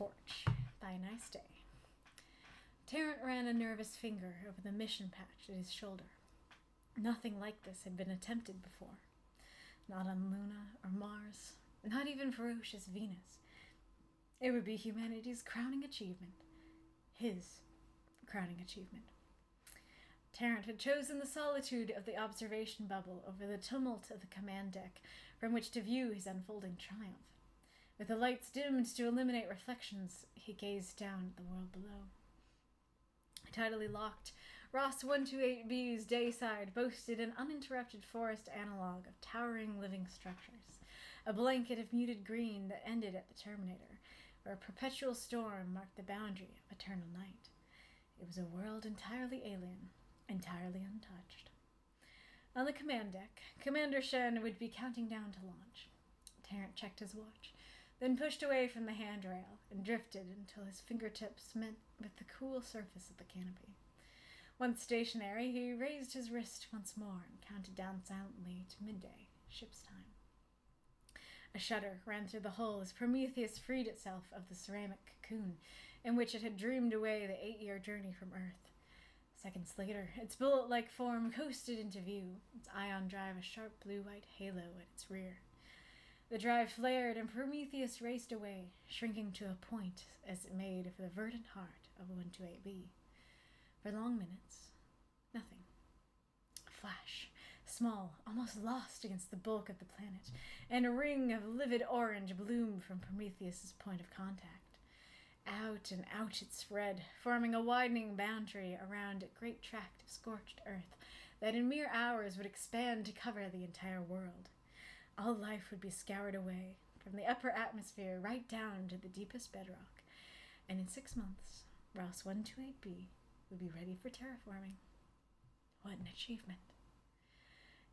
torch by a nice day. Tarrant ran a nervous finger over the mission patch at his shoulder. Nothing like this had been attempted before. Not on Luna or Mars, not even ferocious Venus. It would be humanity's crowning achievement. His crowning achievement. Tarrant had chosen the solitude of the observation bubble over the tumult of the command deck from which to view his unfolding triumph. With the lights dimmed to eliminate reflections, he gazed down at the world below. Tidally locked, Ross 128B's dayside boasted an uninterrupted forest analog of towering living structures, a blanket of muted green that ended at the terminator, where a perpetual storm marked the boundary of eternal night. It was a world entirely alien, entirely untouched. On the command deck, Commander Shen would be counting down to launch. Tarrant checked his watch, then pushed away from the handrail and drifted until his fingertips met with the cool surface of the canopy. Once stationary, he raised his wrist once more and counted down silently to midday, ship's time. A shudder ran through the hull as Prometheus freed itself of the ceramic cocoon in which it had dreamed away the 8-year journey from Earth. Seconds later, its bullet-like form coasted into view, its ion drive a sharp blue-white halo at its rear. The drive flared, and Prometheus raced away, shrinking to a point as it made for the verdant heart of 128B. For long minutes, nothing. A flash, small, almost lost against the bulk of the planet, and a ring of livid orange bloomed from Prometheus's point of contact. Out and out it spread, forming a widening boundary around a great tract of scorched earth that in mere hours would expand to cover the entire world. All life would be scoured away, from the upper atmosphere right down to the deepest bedrock, and in 6 months, Ross 128B would be ready for terraforming. What an achievement.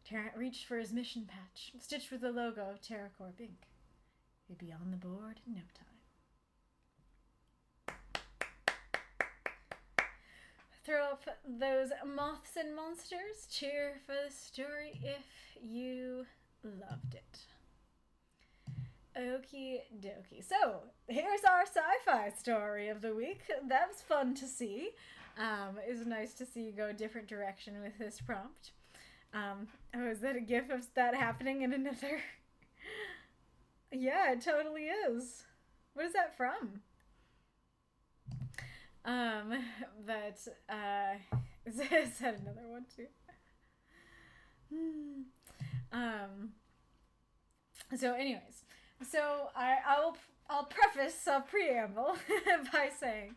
Tarrant reached for his mission patch, stitched with the logo of TerraCorp Inc. He'd be on the board in no time. Throw up those moths and monsters. Cheer for the story if you loved it. Okie dokie. So, here's our sci-fi story of the week. That was fun to see. It was nice to see you go a different direction with this prompt. Oh, is that a gif of that happening in another? Yeah, it totally is. What is that from? Is that another one too? So anyways, I'll preface a preamble by saying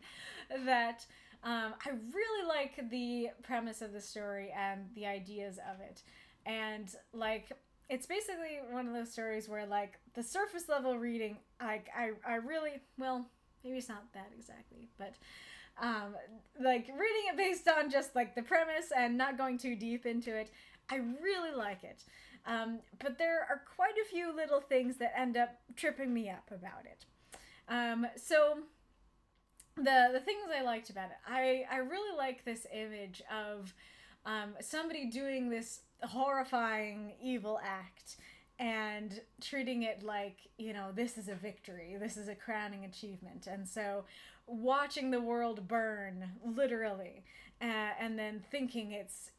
that I really like the premise of the story and the ideas of it, and like it's basically one of those stories where like the surface level reading I really, well, maybe it's not that exactly, but like reading it based on just like the premise and not going too deep into it, I really like it. But there are quite a few little things that end up tripping me up about it. So the things I liked about it, I really like this image of somebody doing this horrifying evil act and treating it like, you know, this is a victory, this is a crowning achievement. And so watching the world burn, literally, and then thinking it's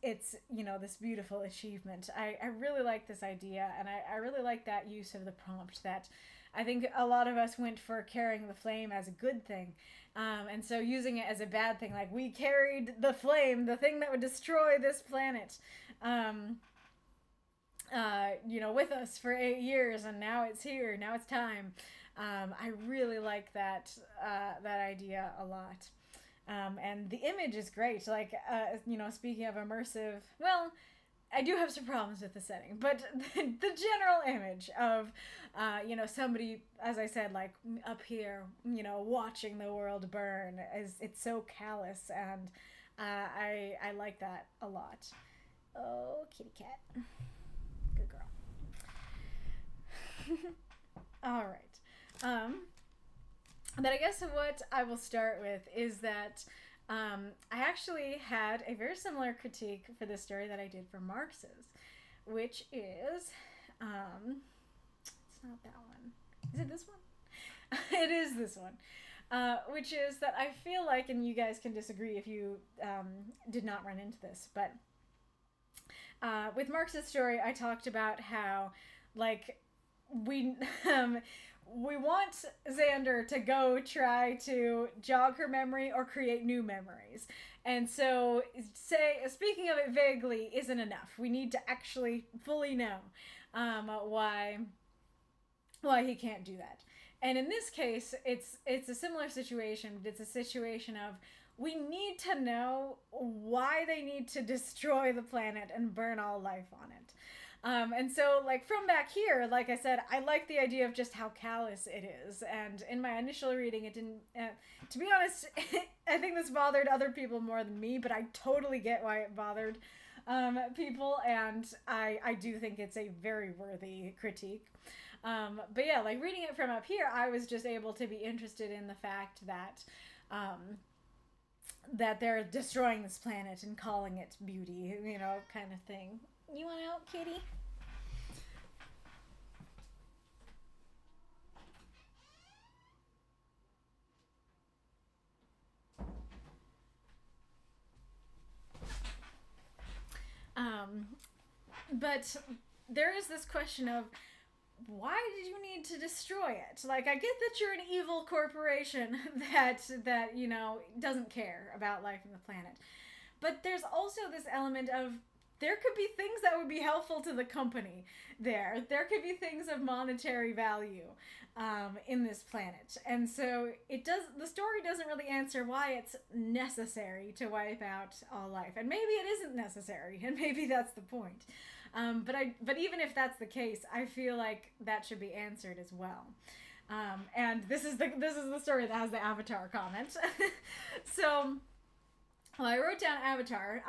you know, this beautiful achievement. I really like this idea, and I really like that use of the prompt that I think a lot of us went for carrying the flame as a good thing. And so using it as a bad thing, like we carried the flame, the thing that would destroy this planet, you know, with us for 8 years, and now it's here, now it's time. I really like that idea a lot. And the image is great. Like, you know, speaking of immersive, well, I do have some problems with the setting, but the general image of, you know, somebody, as I said, like up here, you know, watching the world burn, it's so callous, and I like that a lot. Oh, kitty cat. Good girl. All right. But I guess what I will start with is that I actually had a very similar critique for this story that I did for Marx's, which is, it's not that one. Is it this one? It is this one. which is that I feel like, and you guys can disagree if you did not run into this, but with Marx's story, I talked about how, like, we we want Xander to go try to jog her memory or create new memories. And so, speaking of it vaguely isn't enough. We need to actually fully know why he can't do that. And in this case, it's a similar situation. It's a situation of, we need to know why they need to destroy the planet and burn all life on it. And so, like, from back here, like I said, I like the idea of just how callous it is. And in my initial reading, it didn't, to be honest, I think this bothered other people more than me, but I totally get why it bothered people. And I do think it's a very worthy critique. But yeah, like, reading it from up here, I was just able to be interested in the fact that, that they're destroying this planet and calling it beauty, you know, kind of thing. You want out, kitty? But there is this question of, why did you need to destroy it? Like, I get that you're an evil corporation that you know, doesn't care about life on the planet. But there's also this element of, there could be things that would be helpful to the company there. There could be things of monetary value in this planet. And so the story doesn't really answer why it's necessary to wipe out all life. And maybe it isn't necessary, and maybe that's the point. But even if that's the case, I feel like that should be answered as well. And this is the story that has the Avatar comment. So, well, I wrote down Avatar.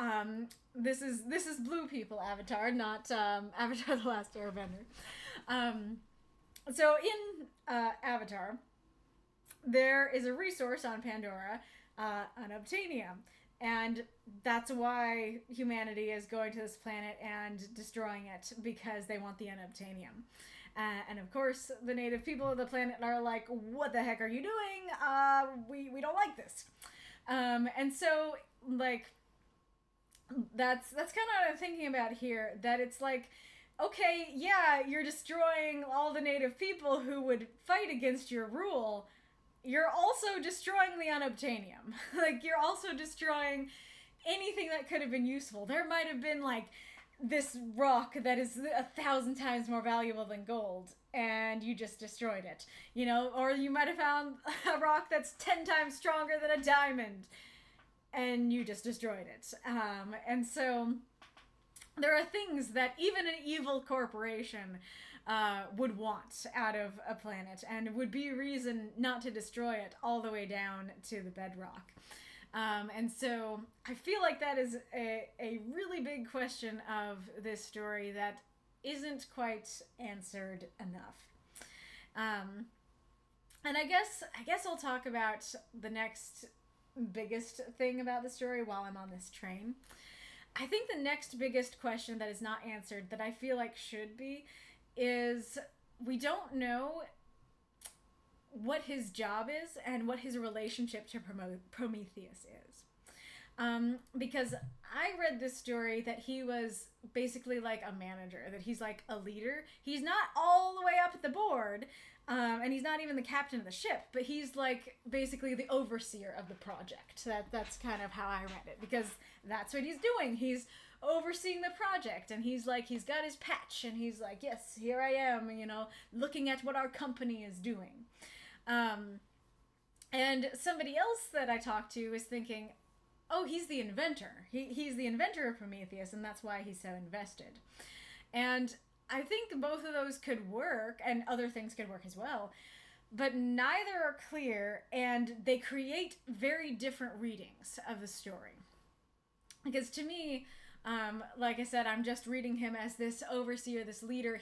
This is Blue People Avatar, not Avatar: The Last Airbender. So in Avatar, there is a resource on Pandora, unobtainium. And that's why humanity is going to this planet and destroying it, because they want the unobtainium. And of course, the native people of the planet are like, what the heck are you doing? We don't like this. And so, like, that's kind of what I'm thinking about here, that it's like, okay, yeah, you're destroying all the native people who would fight against your rule. You're also destroying the unobtainium. Like, you're also destroying anything that could have been useful. There might have been, like, this rock that is 1,000 times more valuable than gold, and you just destroyed it. You know, or you might have found a rock that's 10 times stronger than a diamond, and you just destroyed it. And so there are things that even an evil corporation would want out of a planet, and would be reason not to destroy it all the way down to the bedrock. And so I feel like that is a really big question of this story that isn't quite answered enough. And I guess I'll talk about the next biggest thing about the story while I'm on this train. I think the next biggest question that is not answered, that I feel like should be, is we don't know what his job is and what his relationship to Prometheus is. Because I read this story that he was basically like a manager, that he's like a leader. He's not all the way up at the board, and he's not even the captain of the ship, but he's like basically the overseer of the project. That's kind of how I read it, because that's what he's doing. He's overseeing the project, and he's got his patch, and he's like, yes, here I am, you know, looking at what our company is doing. And somebody else that I talked to was thinking, oh, he's the inventor. He's the inventor of Prometheus, and that's why he's so invested. And I think both of those could work, and other things could work as well, but neither are clear, and they create very different readings of the story. Because to me, like I said, I'm just reading him as this overseer, this leader.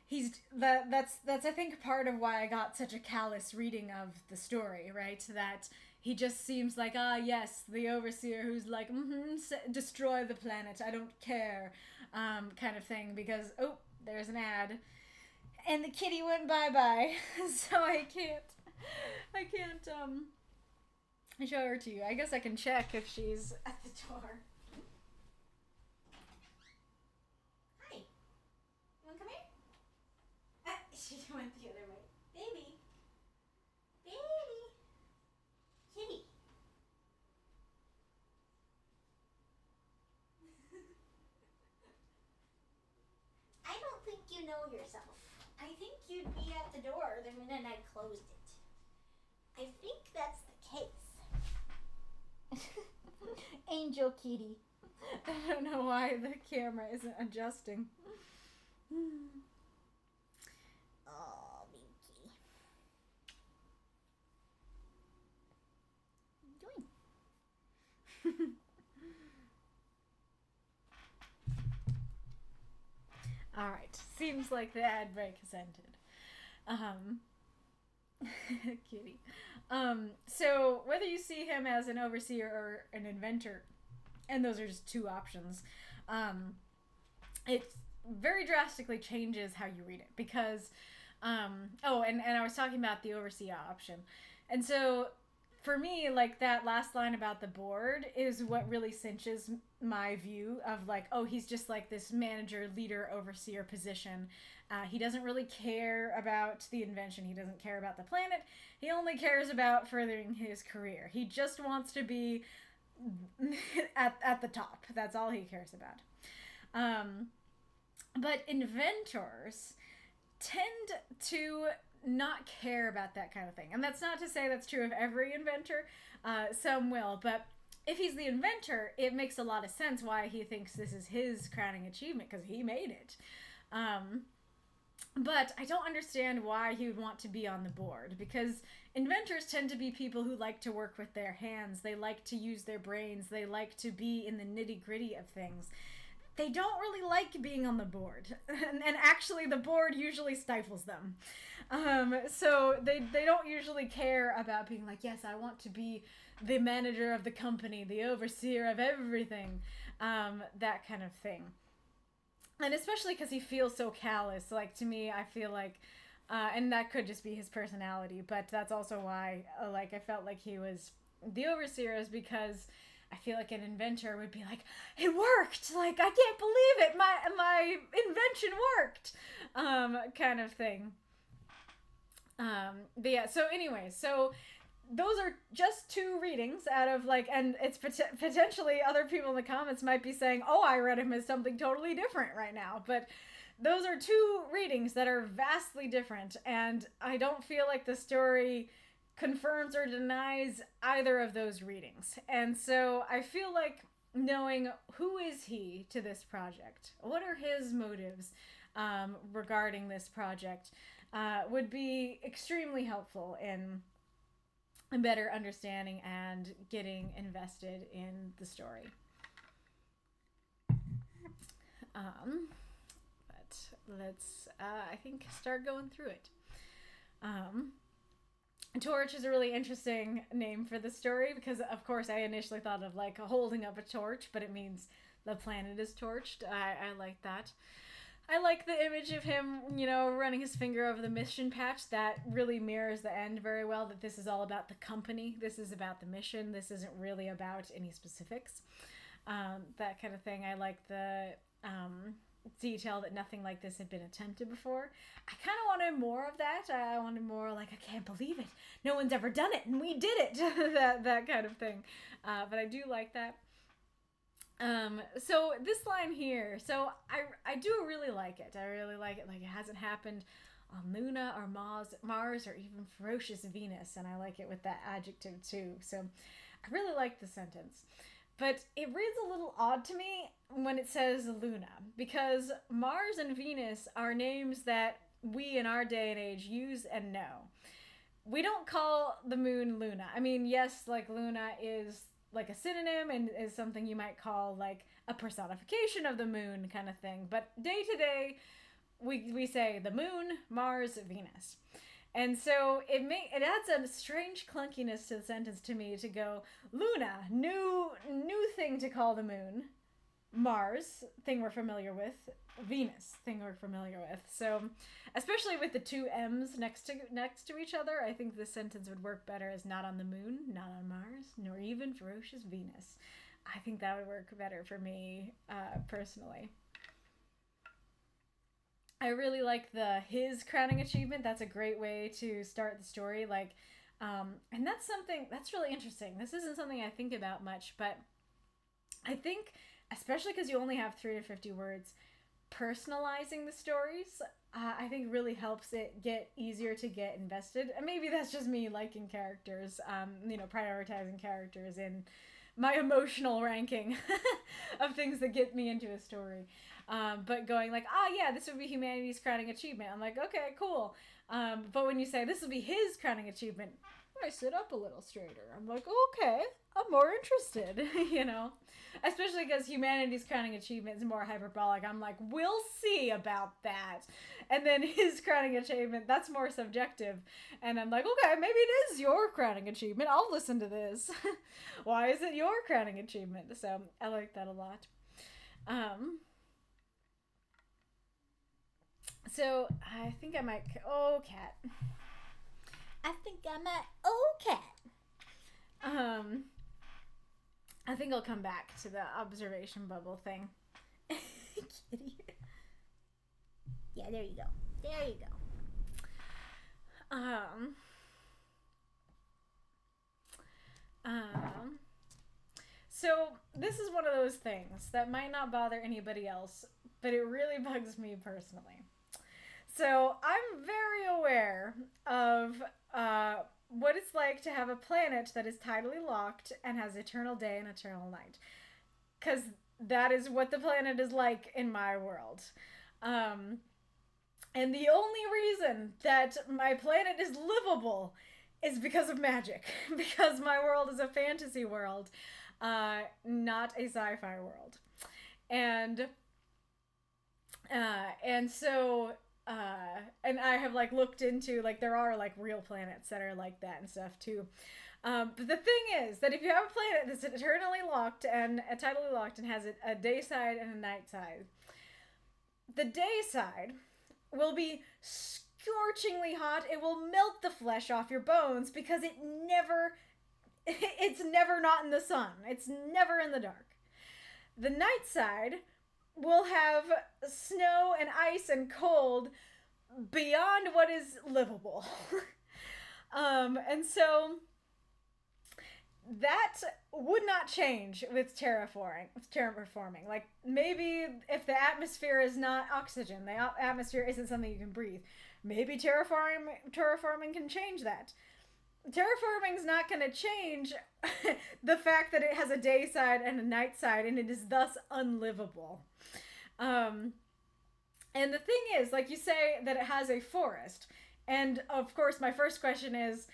That's I think part of why I got such a callous reading of the story, right? That he just seems like, yes, the overseer who's like, destroy the planet, I don't care, kind of thing, because, oh, there's an ad. And the kitty went bye-bye. So I can't show her to you. I guess I can check if she's at the door. Hi. You wanna come here? She went the other way. Baby. Baby. Kitty. I don't think you know yourself. I think you'd be at the door the minute I closed it. I think that's the case. Angel kitty. I don't know why the camera isn't adjusting. Oh, Binky. What are you doing? All right. Seems like the ad break has ended. Kitty. So whether you see him as an overseer or an inventor, and those are just two options, it very drastically changes how you read it because, and I was talking about the overseer option. And so for me, like that last line about the board is what really cinches my view of like, oh, he's just like this manager, leader, overseer position. He doesn't really care about the invention. He doesn't care about the planet. He only cares about furthering his career. He just wants to be at the top. That's all he cares about. But inventors tend to not care about that kind of thing. And that's not to say that's true of every inventor. Some will. But if he's the inventor, it makes a lot of sense why he thinks this is his crowning achievement because he made it. But I don't understand why he would want to be on the board because inventors tend to be people who like to work with their hands. They like to use their brains. They like to be in the nitty-gritty of things. They don't really like being on the board. And actually, the board usually stifles them. So they don't usually care about being like, yes, I want to be the manager of the company, the overseer of everything, that kind of thing. And especially because he feels so callous. Like, to me, I feel like, and that could just be his personality, but that's also why, I felt like he was the overseer is because I feel like an inventor would be like, it worked! Like, I can't believe it! My invention worked! Kind of thing. But yeah, so anyway, so those are just two readings out of and it's potentially other people in the comments might be saying, oh, I read him as something totally different right now. But those are two readings that are vastly different. And I don't feel like the story confirms or denies either of those readings. And so I feel like knowing who is he to this project, what are his motives regarding this project, would be extremely helpful in a better understanding and getting invested in the story. But let's, I think, start going through it. Torch is a really interesting name for the story because, of course, I initially thought of holding up a torch, but it means the planet is torched. I like that. I like the image of him, running his finger over the mission patch. That really mirrors the end very well, that this is all about the company. This is about the mission. This isn't really about any specifics. That kind of thing. I like the detail that nothing like this had been attempted before. I kind of wanted more of that. I wanted more I can't believe it. No one's ever done it, and we did it. that kind of thing. But I do like that. So this line here, so I do really like it. I really like it. It hasn't happened on Luna or Mars or even ferocious Venus, and I like it with that adjective too. So I really like the sentence. But it reads a little odd to me when it says Luna, because Mars and Venus are names that we in our day and age use and know. We don't call the moon Luna. I mean, yes, Luna is a synonym and is something you might call a personification of the moon kind of thing. But day to day, we say the moon, Mars, Venus. And so it adds a strange clunkiness to the sentence to me to go, Luna, new thing to call the moon. Mars, thing we're familiar with. Venus, thing we're familiar with. So, especially with the two M's next to each other, I think this sentence would work better as not on the moon, not on Mars, nor even ferocious Venus. I think that would work better for me, personally. I really like his crowning achievement. That's a great way to start the story. Like, and that's something that's really interesting. This isn't something I think about much, but I think, especially because you only have 3 to 50 words, personalizing the stories, I think really helps it get easier to get invested. And maybe that's just me liking characters, prioritizing characters in my emotional ranking of things that get me into a story. But going like, yeah, this would be humanity's crowning achievement. I'm like, okay, cool. But when you say this will be his crowning achievement, I sit up a little straighter. I'm like, okay, I'm more interested, especially because humanity's crowning achievement is more hyperbolic. I'm like, we'll see about that. And then his crowning achievement, that's more subjective. And I'm like, okay, maybe it is your crowning achievement. I'll listen to this. Why is it your crowning achievement? So I like that a lot. So I think I might. Oh, cat. I think I might. Oh, cat. I think I'll come back to the observation bubble thing. Kitty. Yeah, there you go. There you go. So this is one of those things that might not bother anybody else, but it really bugs me personally. So I'm very aware of what it's like to have a planet that is tidally locked and has eternal day and eternal night. Because that is what the planet is like in my world. And the only reason that my planet is livable is because of magic. Because my world is a fantasy world, not a sci-fi world. And so... and I have looked into there are real planets that are like that and stuff too. But the thing is that if you have a planet that's eternally locked and tidally locked and has a day side and a night side, the day side will be scorchingly hot. It will melt the flesh off your bones because it's never not in the sun. It's never in the dark. The night side will have snow and ice and cold beyond what is livable. And so that would not change with terraforming. Maybe if the atmosphere is not oxygen, the atmosphere isn't something you can breathe, maybe terraforming can change that. Terraforming's not going to change the fact that it has a day side and a night side, and it is thus unlivable. And the thing is, you say that it has a forest, and of course my first question is,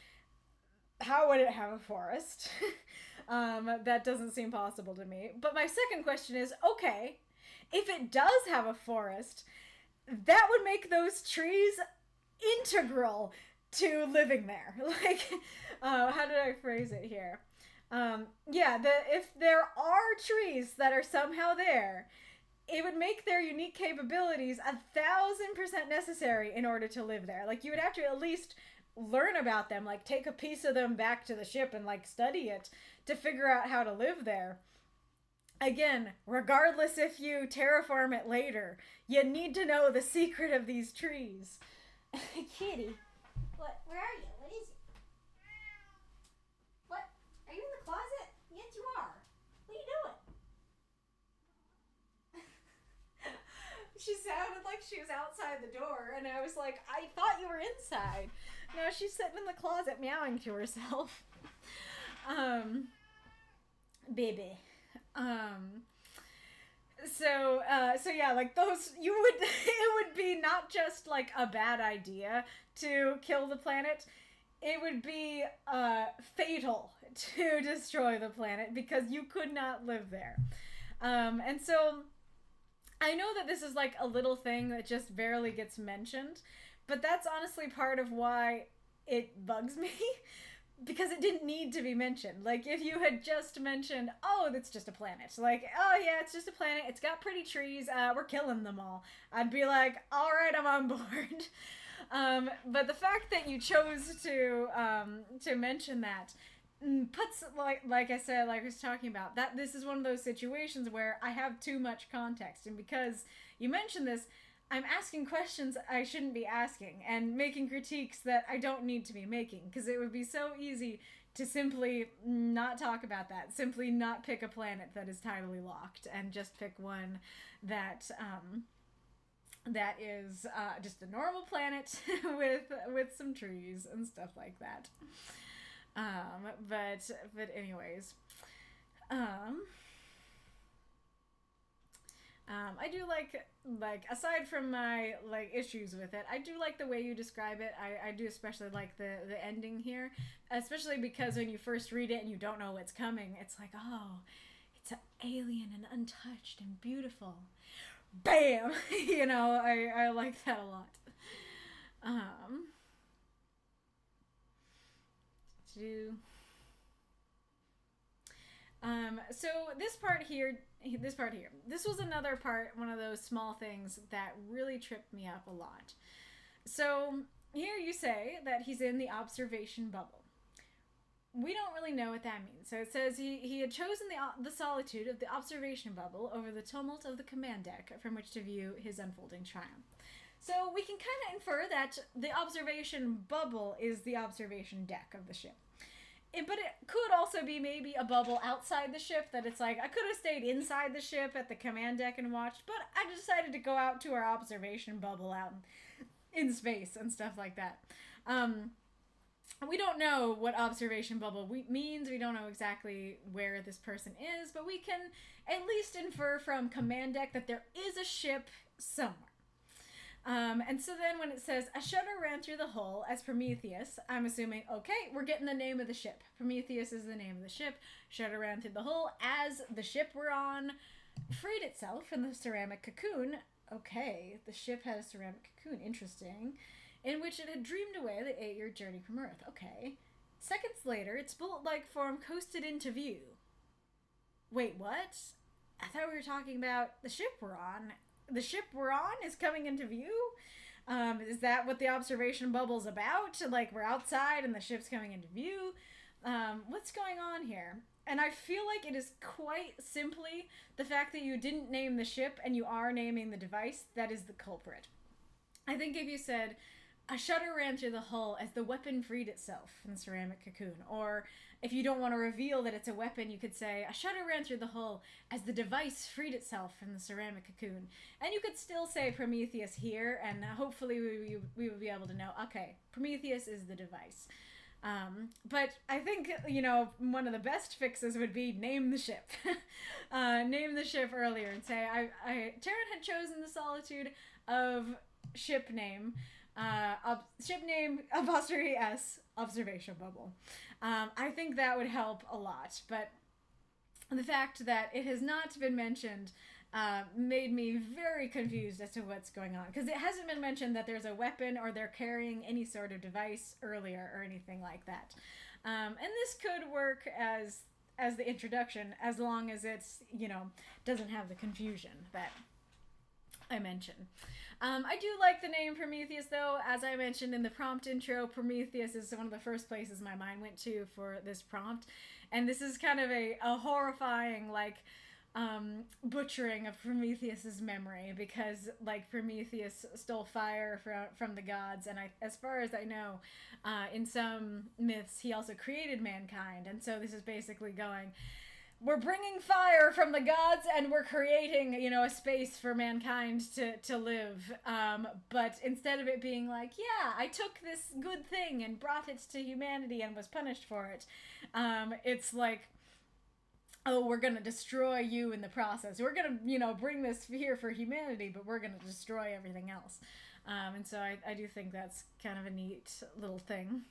how would it have a forest? That doesn't seem possible to me. But my second question is, okay, if it does have a forest, that would make those trees integral to living there. How did I phrase it here? If there are trees that are somehow there, it would make their unique capabilities 1,000% necessary in order to live there. You would have to at least learn about them, take a piece of them back to the ship and study it to figure out how to live there. Again, regardless if you terraform it later, you need to know the secret of these trees. Kitty. What? Where are you? What is it? What? Are you in the closet? Yes, you are. What are you doing? She sounded like she was outside the door, and I was like, I thought you were inside. No, she's sitting in the closet meowing to herself. Baby. So yeah, those, it would be not just a bad idea to kill the planet. It would be fatal to destroy the planet because you could not live there. And so I know that this is a little thing that just barely gets mentioned, but that's honestly part of why it bugs me. because it didn't need to be mentioned. Like, if you had just mentioned, oh, that's just a planet. Like, oh, yeah, it's just a planet. It's got pretty trees. We're killing them all. I'd be like, all right, I'm on board. But the fact that you chose to mention that puts, like I said, like I was talking about, that this is one of those situations where I have too much context. And because you mentioned this, I'm asking questions I shouldn't be asking and making critiques that I don't need to be making, because it would be so easy to simply not talk about that, simply not pick a planet that is tidally locked and just pick one that that is just a normal planet with some trees and stuff like that. But anyways, I do like aside from my like issues with it, I do like the way you describe it. I do especially like the ending here, especially because when you first read it and you don't know what's coming, it's like, oh, it's alien and untouched and beautiful. Bam! You know, I like that a lot. Um, to so this part here, this was another part, one of those small things that really tripped me up a lot. So here you say that he's in the observation bubble. We don't really know what that means. So it says he had chosen the solitude of the observation bubble over the tumult of the command deck from which to view his unfolding triumph. So we can kind of infer that the observation bubble is the observation deck of the ship. But it could also be maybe a bubble outside the ship, that it's like, I could have stayed inside the ship at the command deck and watched, but I decided to go out to our observation bubble out in space and stuff like that. We don't know what observation bubble means. We don't know exactly where this person is, but we can at least infer from command deck that there is a ship somewhere. And so then when it says, a shudder ran through the hull as Prometheus, I'm assuming, okay, we're getting the name of the ship. Prometheus is the name of the ship. Shudder ran through the hull as the ship we're on freed itself from the ceramic cocoon. Okay, the ship had a ceramic cocoon. Interesting. In which it had dreamed away the 8-year journey from Earth. Okay. Seconds later, its bullet-like form coasted into view. Wait, what? I thought we were talking about the ship we're on. The ship we're on is coming into view? Is that what the observation bubble's about? Like, we're outside and the ship's coming into view? What's going on here? And I feel like it is quite simply the fact that you didn't name the ship and you are naming the device that is the culprit. I think if you said, a shudder ran through the hull as the weapon freed itself from the ceramic cocoon, or if you don't want to reveal that it's a weapon, you could say, a shudder ran through the hull as the device freed itself from the ceramic cocoon. And you could still say Prometheus here, and hopefully we would be able to know, okay, Prometheus is the device. But I think, you know, one of the best fixes would be name the ship. Name the ship earlier and say, Taryn had chosen the solitude of ship name, apostrophe S, observation bubble. I think that would help a lot, but the fact that it has not been mentioned made me very confused as to what's going on, because it hasn't been mentioned that there's a weapon or they're carrying any sort of device earlier or anything like that. And this could work as the introduction, as long as it's, you know, doesn't have the confusion that I mentioned. I do like the name Prometheus, though. As I mentioned in the prompt intro, Prometheus is one of the first places my mind went to for this prompt. And this is kind of a horrifying, like, butchering of Prometheus's memory, because, like, Prometheus stole fire from the gods, and as far as I know, in some myths, he also created mankind. And so this is basically going, we're bringing fire from the gods and we're creating, you know, a space for mankind to live. But instead of it being like, yeah, I took this good thing and brought it to humanity and was punished for it, it's like, oh, we're going to destroy you in the process. We're going to, you know, bring this here for humanity, but we're going to destroy everything else. And so I do think that's kind of a neat little thing.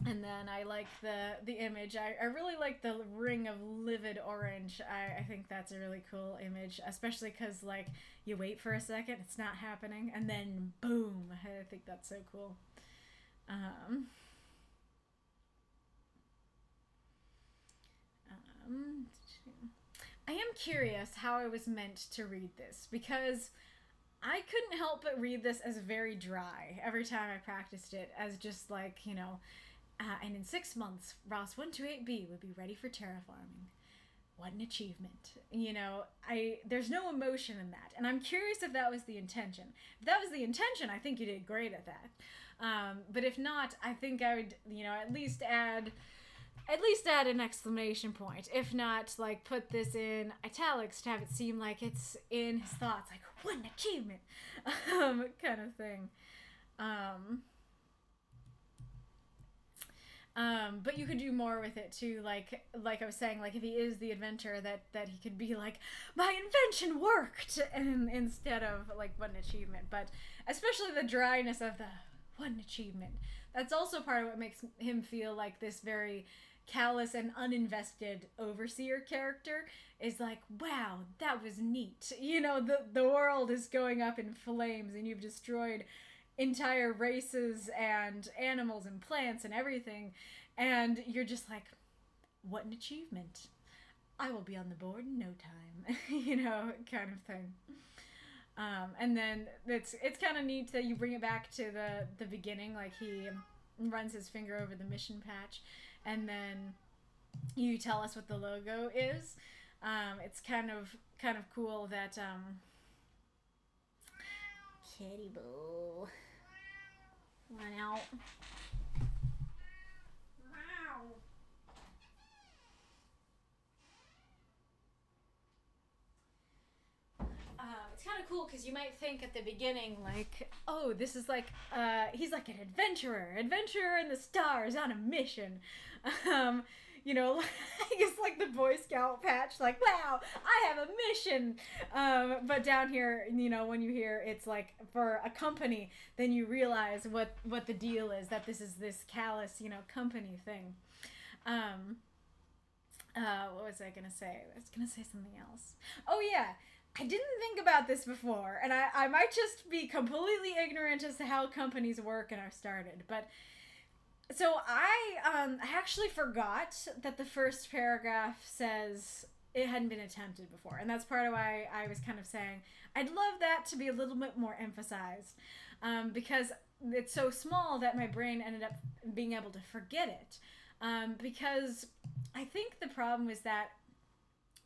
And then I like the image. I really like the ring of livid orange. I think that's a really cool image, especially because like you wait for a second, it's not happening, and then boom. I think that's so cool. Um, um, I am curious how I was meant to read this because I couldn't help but read this as very dry every time I practiced it, as just like, and in 6 months, Ross 128B would be ready for terraforming. What an achievement. There's no emotion in that. And I'm curious if that was the intention. If that was the intention, I think you did great at that. But if not, I think I would, at least add an exclamation point. If not, like put this in italics to have it seem like it's in his thoughts, like what an achievement, kind of thing. But you could do more with it too, like I was saying, like if he is the inventor, that he could be like, my invention worked, and instead of like what an achievement. But especially the dryness of the what an achievement. That's also part of what makes him feel like this very callous and uninvested overseer character. Is like, wow, that was neat. The world is going up in flames and you've destroyed entire races and animals and plants and everything, and you're just like, what an achievement. I will be on the board in no time. Kind of thing. And then it's kind of neat that you bring it back to the beginning, like he runs his finger over the mission patch, and then you tell us what the logo is. It's kind of cool that Kitty Boo run out. Wow. It's kind of cool because you might think at the beginning, like, oh, this is like, he's like an adventurer in the stars on a mission. It's like the Boy Scout patch, like, wow, I have a mission. But down here, when you hear it's like for a company, then you realize what the deal is, that this is this callous, company thing. What was I going to say? I was going to say something else. Oh, yeah. I didn't think about this before, and I might just be completely ignorant as to how companies work and are started, but so I actually forgot that the first paragraph says it hadn't been attempted before, and that's part of why I was kind of saying I'd love that to be a little bit more emphasized, because it's so small that my brain ended up being able to forget it, because I think the problem was that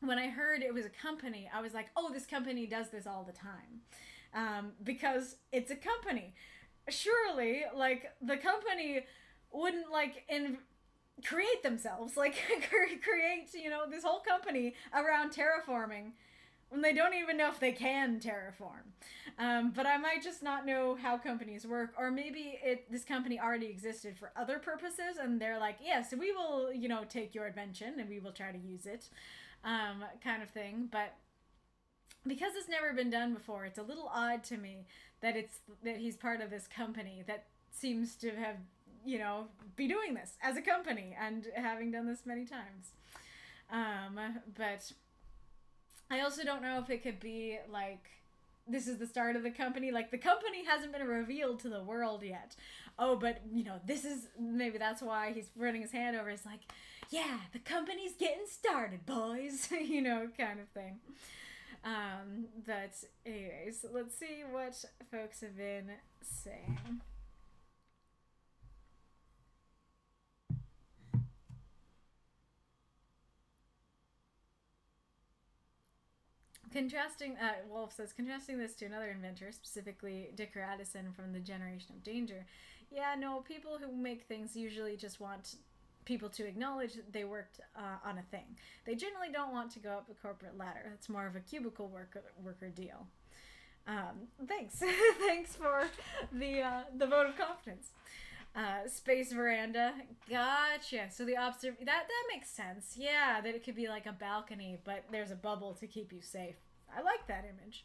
when I heard it was a company, I was like, oh, this company does this all the time, because it's a company. Surely, like, the company wouldn't, like, create themselves, like, create, this whole company around terraforming when they don't even know if they can terraform. But I might just not know how companies work, or maybe this company already existed for other purposes, and they're like, yes, we will, take your invention, and we will try to use it. Kind of thing. But because it's never been done before, it's a little odd to me that he's part of this company that seems to have, be doing this as a company and having done this many times. But I also don't know if it could be like this is the start of the company. Like, the company hasn't been revealed to the world yet. Oh, but, this is, maybe that's why he's running his hand over. It's like, yeah, the company's getting started, boys. Kind of thing. But anyways, let's see what folks have been saying. Wolf says, contrasting this to another inventor, specifically Dicker Addison from the Generation of Danger. Yeah, no, people who make things usually just want people to acknowledge that they worked on a thing. They generally don't want to go up the corporate ladder. It's more of a cubicle worker deal. Thanks. Thanks for the vote of confidence. Space veranda. Gotcha. So that makes sense. Yeah, that it could be like a balcony, but there's a bubble to keep you safe. I like that image.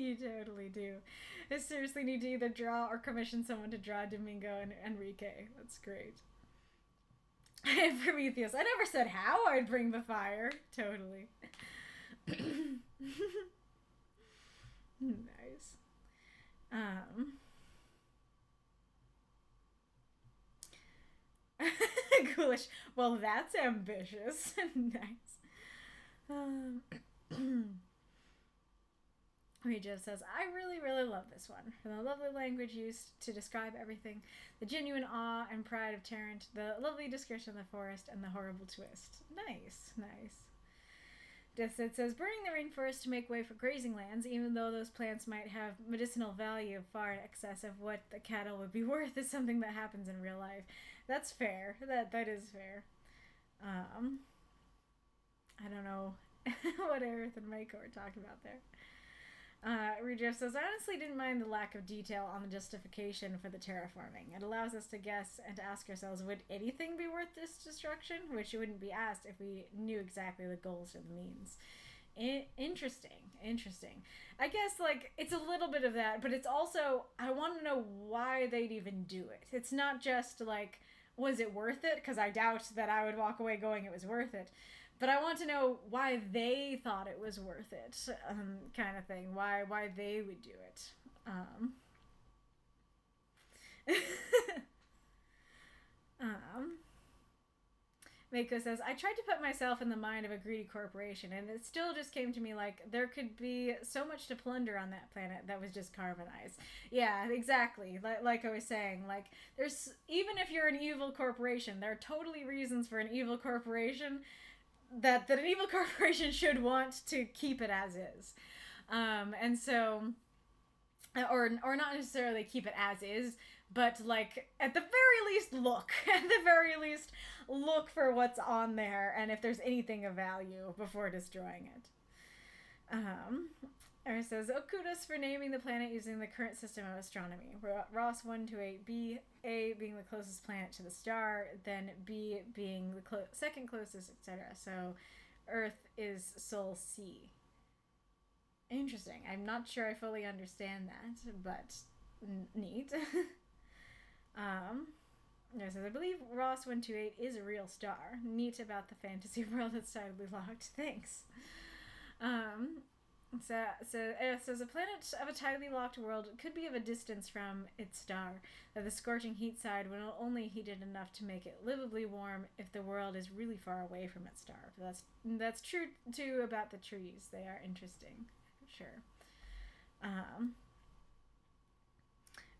You totally do. I seriously need to either draw or commission someone to draw Domingo and Enrique. That's great. Prometheus. I never said how I'd bring the fire. Totally. Nice. Ghoulish. Well, that's ambitious. Nice. Regis says, I really, really love this one. From the lovely language used to describe everything, the genuine awe and pride of Tarrant, the lovely description of the forest, and the horrible twist. Nice, nice. It says, burning the rainforest to make way for grazing lands, even though those plants might have medicinal value far in excess of what the cattle would be worth, is something that happens in real life. That's fair. That is fair. I don't know what Aerith and Mako are talking about there. Rejeff says, I honestly didn't mind the lack of detail on the justification for the terraforming. It allows us to guess and to ask ourselves, would anything be worth this destruction? Which wouldn't be asked if we knew exactly the goals or the means. Interesting. I guess, like, it's a little bit of that, but it's also, I want to know why they'd even do it. It's not just, like, was it worth it? Because I doubt that I would walk away going it was worth it. But I want to know why they thought it was worth it, kind of thing. Why they would do it. Mako says, I tried to put myself in the mind of a greedy corporation, and it still just came to me like there could be so much to plunder on that planet that was just carbonized. Yeah, exactly. Like I was saying, like, there's, even if you're an evil corporation, there are totally reasons for an evil corporation that an evil corporation should want to keep it as is. And so, or not necessarily keep it as is, but, like, at the very least look for what's on there and if there's anything of value before destroying it. It says, oh, kudos for naming the planet using the current system of astronomy. Ross 128b, A being the closest planet to the star, then B being the second closest, etc. So Earth is Sol C. Interesting. I'm not sure I fully understand that, but neat. It says, I believe Ross 128 is a real star. Neat about the fantasy world that's tidally locked. Thanks. So it says a planet of a tidally locked world could be of a distance from its star, that the scorching heat side will only heat it enough to make it livably warm if the world is really far away from its star. That's true too about the trees. They are interesting, sure.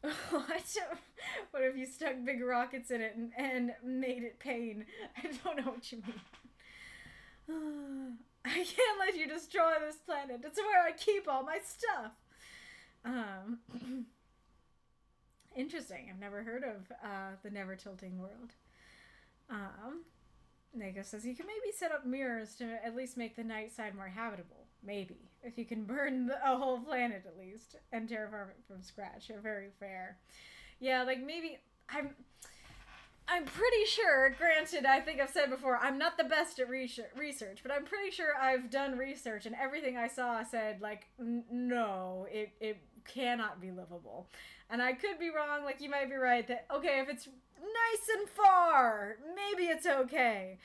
What if you stuck big rockets in it and made it pain? I don't know what you mean. I can't let you destroy this planet. It's where I keep all my stuff. Interesting. I've never heard of the never tilting world. Nego says you can maybe set up mirrors to at least make the night side more habitable. Maybe. If you can burn a whole planet at least and terraform it from scratch. You're very fair. Yeah, like maybe I'm pretty sure, granted, I think I've said before, I'm not the best at research, but I'm pretty sure I've done research and everything I saw said, like, no, it cannot be livable. And I could be wrong, like, you might be right that, okay, if it's nice and far, maybe it's okay.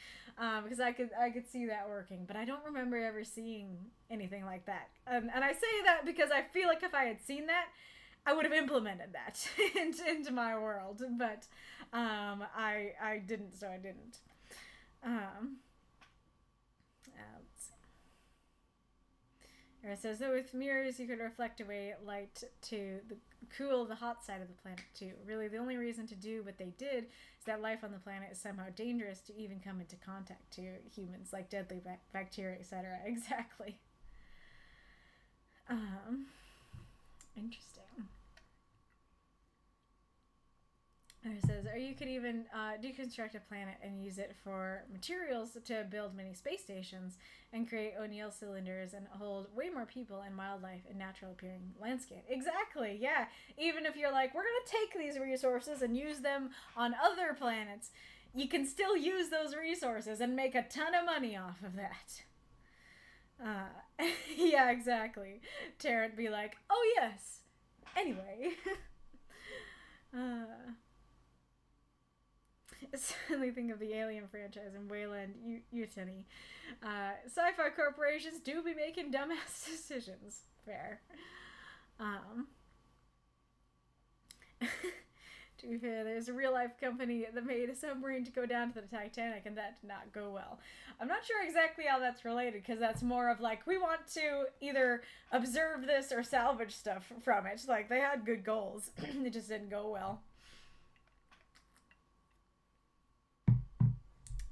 Because I could see that working, but I don't remember ever seeing anything like that. And I say that because I feel like if I had seen that, I would have implemented that into my world, but I didn't, so I didn't. Let's see. It says that with mirrors you could reflect away light to cool the hot side of the planet too. Really, the only reason to do what they did is that life on the planet is somehow dangerous to even come into contact to humans, like deadly bacteria, etc. Exactly. Interesting. It says, or you could even deconstruct a planet and use it for materials to build many space stations and create O'Neill cylinders and hold way more people and wildlife in natural appearing landscape. Exactly, yeah. Even if you're like, we're going to take these resources and use them on other planets, you can still use those resources and make a ton of money off of that. Yeah, exactly. Tarrant be like, oh yes. Anyway. uh, Suddenly think of the Alien franchise in Wayland Utani. Sci-fi corporations do be making dumbass decisions. Fair. Um, to be fair, there's a real life company that made a submarine to go down to the Titanic, and that did not go well. I'm not sure exactly how that's related, because that's more of like, we want to either observe this or salvage stuff from it. Like, they had good goals, it just didn't go well.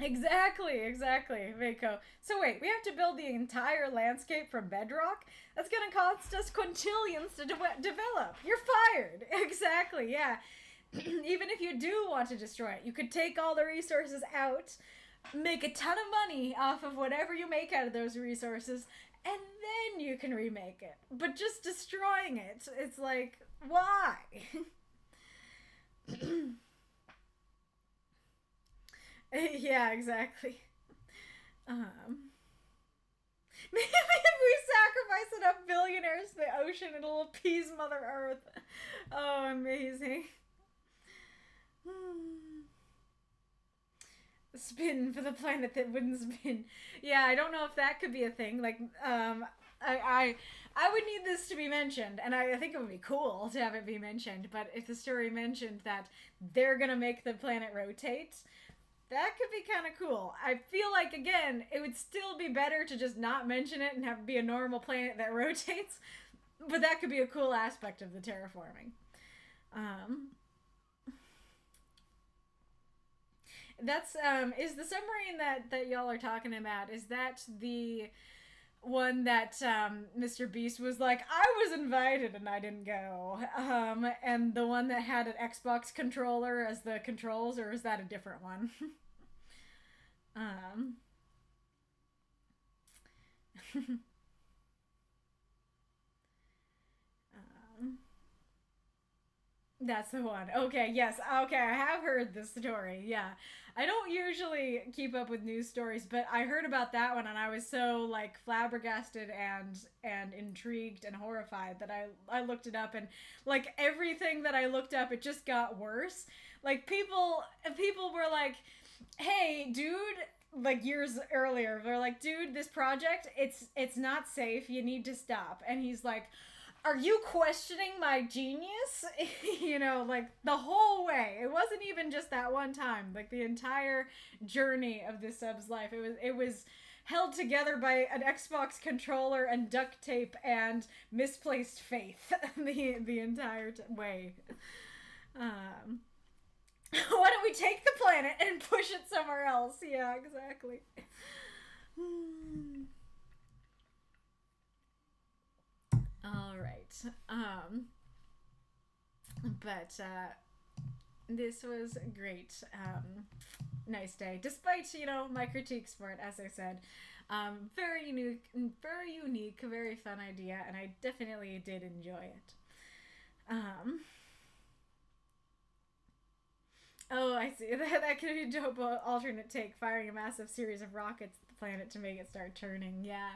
Exactly, Mako. So wait, we have to build the entire landscape from bedrock? That's gonna cost us quintillions to develop. You're fired. Exactly, yeah. Even if you do want to destroy it, you could take all the resources out, make a ton of money off of whatever you make out of those resources, and then you can remake it. But just destroying it, it's like, why? Yeah, exactly. Um, Maybe if we sacrifice enough billionaires to the ocean, it'll appease Mother Earth. Oh, amazing. Spin for the planet that wouldn't spin. Yeah, I don't know if that could be a thing. Like, I would need this to be mentioned, and I think it would be cool to have it be mentioned. But if the story mentioned that they're gonna make the planet rotate, that could be kind of cool. I feel like, again, it would still be better to just not mention it and have it be a normal planet that rotates. But that could be a cool aspect of the terraforming. Um, that's is the submarine that y'all are talking about? Is that the one that Mr. Beast was like, I was invited and I didn't go? And the one that had an Xbox controller as the controls, or is that a different one? um, um, That's the one. Okay, yes. Okay, I have heard this story. Yeah. I don't usually keep up with news stories, but I heard about that one and I was so like flabbergasted and intrigued and horrified that I looked it up, and like everything that I looked up, it just got worse. Like people were like, "Hey, dude, like years earlier, they're like, dude, this project, it's not safe. You need to stop." And he's like, are you questioning my genius? You know, like the whole way. It wasn't even just that one time. Like the entire journey of this sub's life. It was held together by an Xbox controller and duct tape and misplaced faith the entire way. Um, why don't we take the planet and push it somewhere else? Yeah, exactly. All right. But this was great. Nice day, despite my critiques for it. As I said, very unique, very fun idea, and I definitely did enjoy it. Um, oh, I see. That could be a dope alternate take, firing a massive series of rockets at the planet to make it start turning. Yeah.